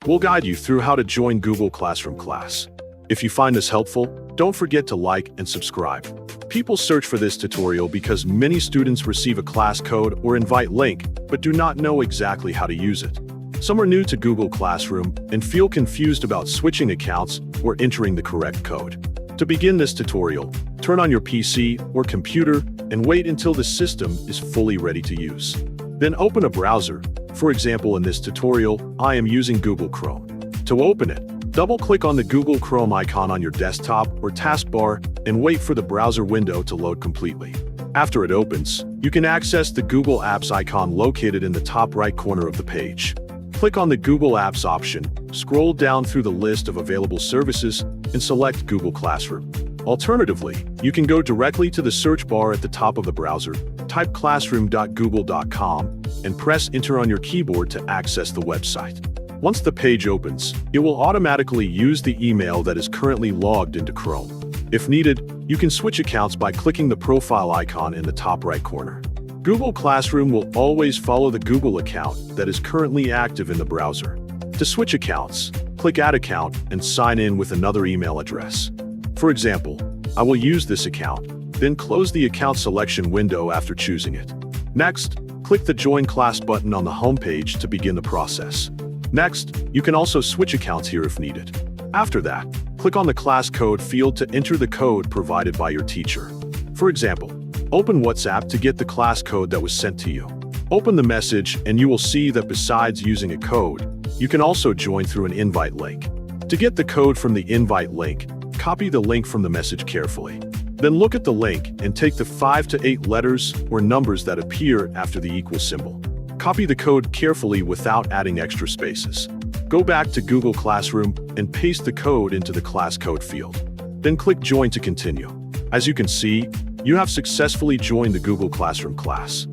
We'll guide you through how to join Google Classroom class. If you find this helpful, don't forget to like and subscribe. People search for this tutorial because many students receive a class code or invite link, but do not know exactly how to use it. Some are new to Google Classroom and feel confused about switching accounts or entering the correct code. To begin this tutorial, turn on your PC or computer and wait until the system is fully ready to use. Then open a browser. For example, in this tutorial, I am using Google Chrome. To open it, double-click on the Google Chrome icon on your desktop or taskbar and wait for the browser window to load completely. After it opens, you can access the Google Apps icon located in the top right corner of the page. Click on the Google Apps option, scroll down through the list of available services, and select Google Classroom. Alternatively, you can go directly to the search bar at the top of the browser, type classroom.google.com, and press Enter on your keyboard to access the website. Once the page opens, it will automatically use the email that is currently logged into Chrome. If needed, you can switch accounts by clicking the profile icon in the top right corner. Google Classroom will always follow the Google account that is currently active in the browser. To switch accounts, click Add Account and sign in with another email address. For example, I will use this account, then close the account selection window after choosing it. Next, click the Join Class button on the home page to begin the process. Next, you can also switch accounts here if needed. After that, click on the class code field to enter the code provided by your teacher. For example, open WhatsApp to get the class code that was sent to you. Open the message and you will see that besides using a code, you can also join through an invite link. To get the code from the invite link, copy the link from the message carefully. Then look at the link and take the 5 to 8 letters or numbers that appear after the equal symbol. Copy the code carefully without adding extra spaces. Go back to Google Classroom and paste the code into the class code field. Then click Join to continue. As you can see, you have successfully joined the Google Classroom class.